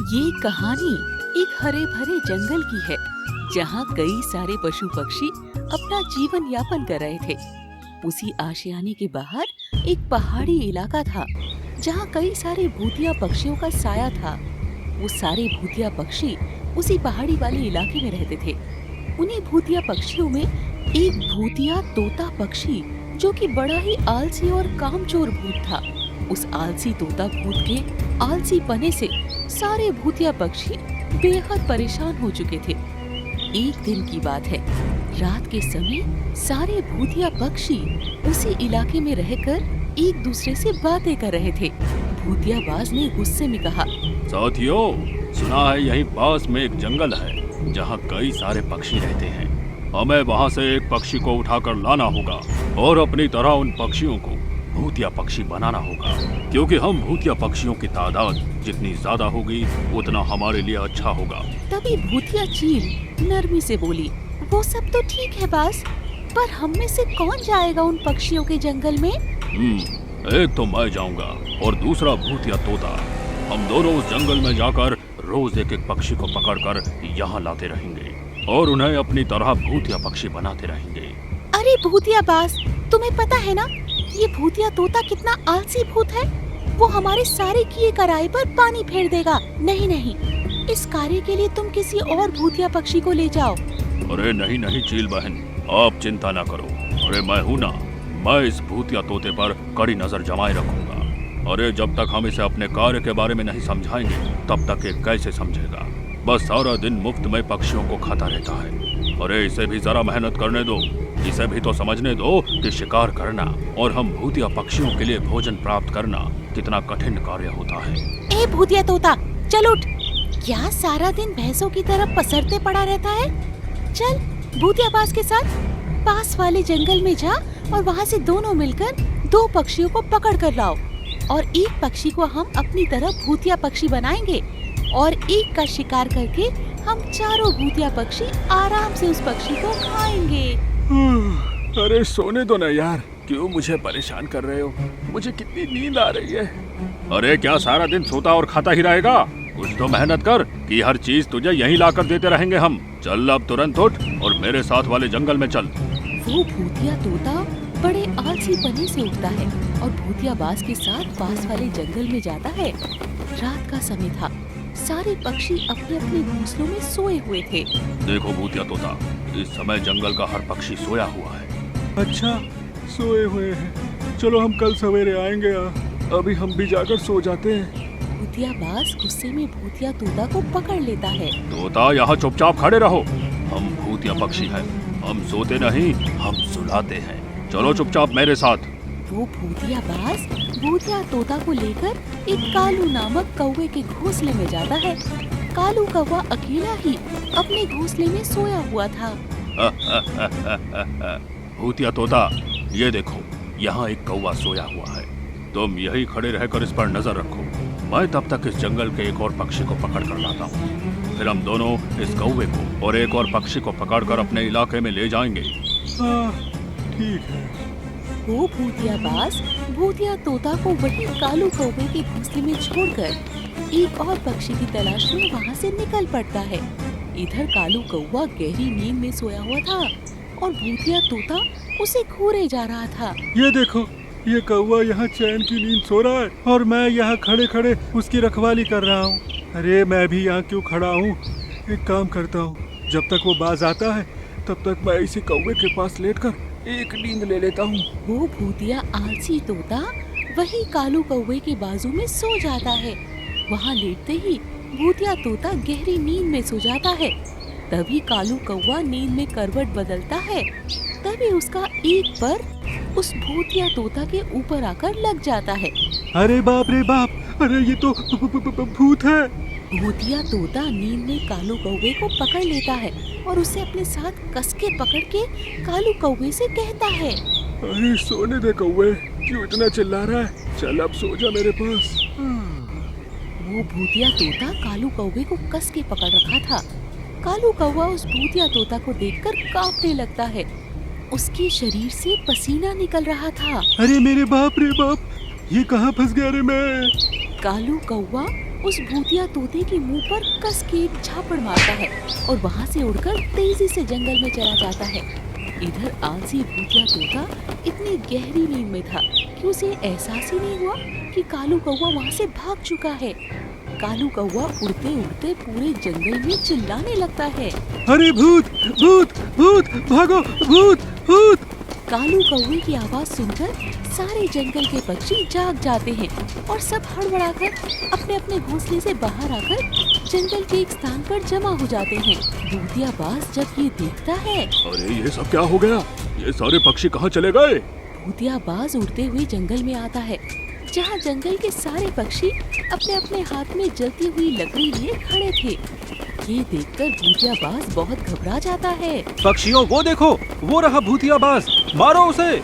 ये कहानी एक हरे भरे जंगल की है जहाँ कई सारे पशु पक्षी अपना जीवन यापन कर रहे थे। उसी आशियाने के बाहर एक पहाड़ी इलाका था जहाँ कई सारे भूतिया पक्षियों का साया था। वो सारे भूतिया पक्षी उसी पहाड़ी वाले इलाके में रहते थे। उन्हीं भूतिया पक्षियों में एक भूतिया तोता पक्षी जो कि बड़ा ही आलसी और कामचोर भूत था। उस आलसी तोता भूत के आलसी पने से सारे भूतिया पक्षी बेहद परेशान हो चुके थे। एक दिन की बात है, रात के समय सारे भूतिया पक्षी उसी इलाके में रहकर एक दूसरे से बातें कर रहे थे। भूतिया बाज ने गुस्से में कहा, साथियों, सुना है यहीं पास में एक जंगल है जहाँ कई सारे पक्षी रहते हैं। हमें वहाँ से एक पक्षी को उठाकर लाना होगा और अपनी तरह उन पक्षियों को भूतिया पक्षी बनाना होगा, क्योंकि हम भूतिया पक्षियों की तादाद जितनी ज्यादा होगी उतना हमारे लिए अच्छा होगा। तभी भूतिया चील नरमी से बोली, वो सब तो ठीक है बास, पर हम में से कौन जाएगा उन पक्षियों के जंगल में? एक तो मैं जाऊंगा और दूसरा भूतिया तोता। हम दोनों उस जंगल में जाकर रोज एक एक पक्षी को पकड़कर यहाँ लाते रहेंगे और उन्हें अपनी तरह भूतिया पक्षी बनाते रहेंगे। अरे भूतिया बास, तुम्हें पता है ना ये भूतिया तोता कितना आलसी भूत है। वो हमारे सारे किए कराए पर पानी फेर देगा। नहीं नहीं, इस कार्य के लिए तुम किसी और भूतिया पक्षी को ले जाओ। अरे नहीं नहीं चील बहन, आप चिंता ना करो। अरे मैं हूँ ना, मैं इस भूतिया तोते पर कड़ी नजर जमाए रखूंगा। अरे जब तक हम इसे अपने कार्य के बारे में नहीं समझाएंगे तब तक ये कैसे समझेगा। बस सारा दिन मुफ्त में पक्षियों को खाता रहता है। अरे इसे भी जरा मेहनत करने दो, इसे भी तो समझने दो कि शिकार करना और हम भूतिया पक्षियों के लिए भोजन प्राप्त करना कितना कठिन कार्य होता है। ए भूतिया तोता, चल उठ। क्या सारा दिन भैंसों की तरफ पसरते पड़ा रहता है? चल भूतिया बाज के साथ पास वाले जंगल में जा और वहाँ से दोनों मिलकर दो पक्षियों को पकड़ कर लाओ और एक पक्षी को हम अपनी तरफ भूतिया पक्षी बनाएंगे और एक का शिकार करके हम चारों भूतिया पक्षी आराम से उस पक्षी को खाएंगे। अरे सोने दो ना यार, क्यों मुझे परेशान कर रहे हो? मुझे कितनी नींद आ रही है। अरे क्या सारा दिन सोता और खाता ही रहेगा? कुछ तो मेहनत कर कि हर चीज तुझे यहीं लाकर देते रहेंगे हम। चल अब तुरंत उठ और मेरे साथ वाले जंगल में चल। वो भूतिया तोता बड़े आलसी पने से उठता है और भूतिया बाज के साथ पास वाले जंगल में जाता है। रात का समय था, सारे पक्षी अपने अपने घोंसलों में सोए हुए थे। देखो भूतिया तोता, इस समय जंगल का हर पक्षी सोया हुआ है। अच्छा, सोए हुए हैं। चलो हम कल सवेरे आएंगे। अभी हम भी जाकर सो जाते हैं। भूतिया बाज गुस्से में भूतिया तोता को पकड़ लेता है। तोता यहाँ चुपचाप खड़े रहो, हम भूतिया पक्षी हैं। हम सोते नहीं, हम सुलाते हैं। चलो चुपचाप मेरे साथ। वो भूतिया बाज भूतिया तोता को लेकर एक कालू नामक कौवे के घोंसले में जाता है। कालू कौवा अकेला ही अपने घोंसले में सोया हुआ था। भूतिया तोता, ये देखो, यहाँ एक कौवा सोया हुआ है। तुम यही खड़े रहकर इस पर नजर रखो। मैं तब तक इस जंगल के एक और पक्षी को पकड़ कर लाता हूँ। फिर हम दोनों इस कौवे को और एक और पक्षी को पकड़कर अपने इलाके में ले जाएंगे। ठीक है। वो भूतिया बाज भूतिया तोता को वही कालू कौवे के घोंसले में छोड़कर एक और पक्षी की तलाश में वहाँ से निकल पड़ता है। इधर कालू कौवा गहरी नींद में सोया हुआ था और भूतिया तोता उसे घूरे जा रहा था। ये देखो, ये कौवा यहाँ चैन की नींद सो रहा है और मैं यहाँ खड़े खड़े उसकी रखवाली कर रहा हूँ। अरे मैं भी यहाँ क्यों खड़ा हूँ? एक काम करता हूँ, जब तक वो बाज आता है तब तक मैं इसी कौवे के पास लेटकर एक नींद ले लेता हूँ। वो भूतिया आलसी तोता वही कालू कौवे के बाजू में सो जाता है। वहाँ लेटते ही भूतिया तोता गहरी नींद में सो जाता है। तभी कालू कौवा नींद में करवट बदलता है। तभी उसका एक पर उस भूतिया तोता के ऊपर आकर लग जाता है। अरे बाप रे बाप, अरे ये तो भूत है। भूतिया तोता नींद में कालू कौवे को पकड़ लेता है और उसे अपने साथ कस के पकड़ के कालू कौवे से कहता है, अरे सोने दे कौवे, क्यों इतना चिल्ला रहा है? चल अब सो जा मेरे पास। वो भूतिया तोता कालू कौवे को कस के पकड़ रखा था। कालू कौवा उस भूतिया तोता को देखकर कांपने लगता है। उसके शरीर से पसीना निकल रहा था। अरे मेरे बाप रे बाप, ये कहाँ फंस गया रे मैं? कालू कौवा उस भूतिया तोते के मुंह पर कस के एक झापड़ मारता है और वहाँ से उड़कर तेजी से जंगल में चला जाता है। इधर आलसी भूतिया तोता इतनी गहरी नींद में था कि उसे एहसास ही नहीं हुआ कि कालू कौवा वहाँ से भाग चुका है। कालू कौवा उड़ते उड़ते पूरे जंगल में चिल्लाने लगता है, अरे भूत भूत भूत, भागो भूत भूत। कालू कौवे की आवाज सुनकर सारे जंगल के पक्षी जाग जाते हैं और सब हड़बड़ाकर अपने अपने घोंसले से बाहर आकर जंगल के एक स्थान पर जमा हो जाते हैं। भूतिया बाज जब ये देखता है, अरे ये सब क्या हो गया? ये सारे पक्षी कहाँ चले गए? भूतिया बाज उड़ते हुए जंगल में आता है जहाँ जंगल के सारे पक्षी अपने अपने हाथ में जलती हुई लकड़ी लिए खड़े थे। ये देखकर भूतिया बाज बहुत घबरा जाता है। पक्षियों वो देखो, वो रहा भूतिया बाज, मारो उसे।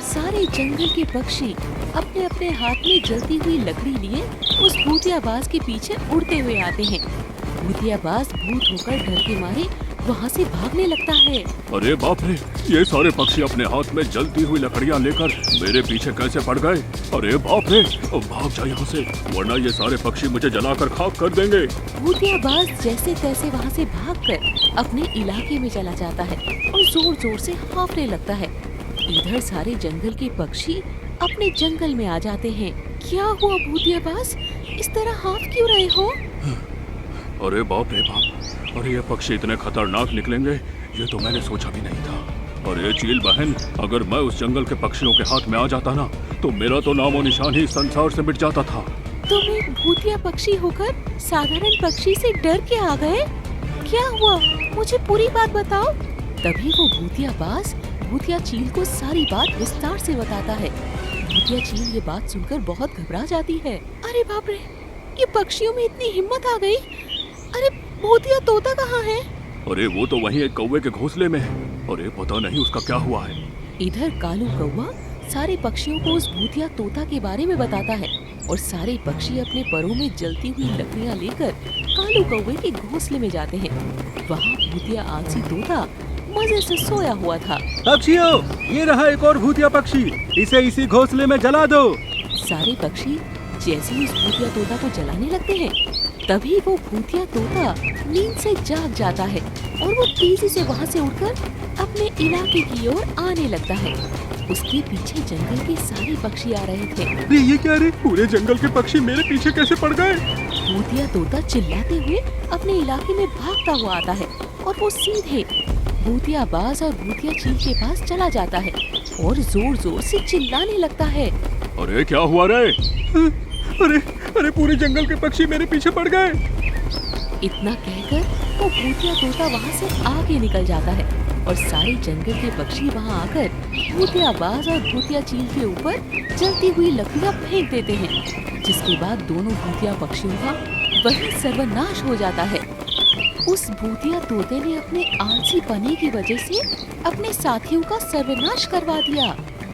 सारे जंगल के पक्षी अपने अपने हाथ में जलती हुई लकड़ी लिए उस भूतिया बाज के पीछे उड़ते हुए आते हैं। भूतिया बाज भूत होकर डर के मारे वहाँ से भागने लगता है। अरे बाप रे, ये सारे पक्षी अपने हाथ में जलती हुई लकड़ियाँ लेकर मेरे पीछे कैसे पड़ गए? अरे बाप रे, भाग जा यहाँ से, वरना ये सारे पक्षी मुझे जलाकर खाक कर देंगे। भूतिया बाज जैसे तैसे वहाँ से भागकर अपने इलाके में चला जाता है और जोर जोर से हाँफने लगता है। इधर सारे जंगल के पक्षी अपने जंगल में आ जाते हैं। क्या हुआ भूतिया बाज, इस तरह हाँफ क्यों रहे हो? अरे बाप रे बाप, अरे ये पक्षी इतने खतरनाक निकलेंगे, ये तो मैंने सोचा भी नहीं था। अरे चील बहन, अगर मैं उस जंगल के पक्षियों के हाथ में आ जाता ना, तो मेरा तो नामो निशान ही संसार से मिट जाता था। तुम एक भूतिया पक्षी होकर साधारण पक्षी से डर के आ गए? क्या हुआ, मुझे पूरी बात बताओ। तभी वो भूतिया बाज भूतिया चील को सारी बात विस्तार से बताता है। भूतिया चील ये बात सुनकर बहुत घबरा जाती है। अरे बाप रे, ये पक्षियों में इतनी हिम्मत आ गई। अरे भूतिया तोता कहाँ है? अरे वो तो वहीं एक कौवे के घोंसले में है। अरे पता नहीं उसका क्या हुआ है। इधर कालू कौवा सारे पक्षियों को उस भूतिया तोता के बारे में बताता है और सारे पक्षी अपने परों में जलती हुई लकड़ियाँ लेकर कालू कौवे के घोंसले में जाते हैं। वहाँ भूतिया आलसी तोता मजे से सोया हुआ था। पक्षियों, ये रहा एक और भूतिया पक्षी, इसे इसी घोंसले में जला दो। सारे पक्षी जैसे ही उस भूतिया तोता को जलाने लगते हैं, तभी वो भूतिया तोता नींद से जाग जाता है और वो तेजी से वहाँ से उड़कर अपने इलाके की ओर आने लगता है। उसके पीछे जंगल के सारे पक्षी आ रहे थे। अरे ये क्या रे, पूरे जंगल के पक्षी मेरे पीछे कैसे पड़ गए? भूतिया तोता चिल्लाते हुए अपने इलाके में भागता हुआ आता है और वो सीधे भूतिया बाज और भूतिया चील के पास चला जाता है और जोर जोर से चिल्लाने लगता है। अरे क्या हुआ रे? अरे अरे, पूरे जंगल के पक्षी मेरे पीछे पड़ गए। इतना कहकर वो भूतिया तोता वहाँ से आगे निकल जाता है और सारे जंगल के पक्षी वहाँ आकर भूतिया बाज और भूतिया चील के ऊपर जलती हुई लकड़ियाँ फेंक देते हैं, जिसके बाद दोनों भूतिया पक्षियों का वही सर्वनाश हो जाता है। उस भूतिया तोते ने अपने आलसी पने की वजह से अपने साथियों का सर्वनाश करवा दिया।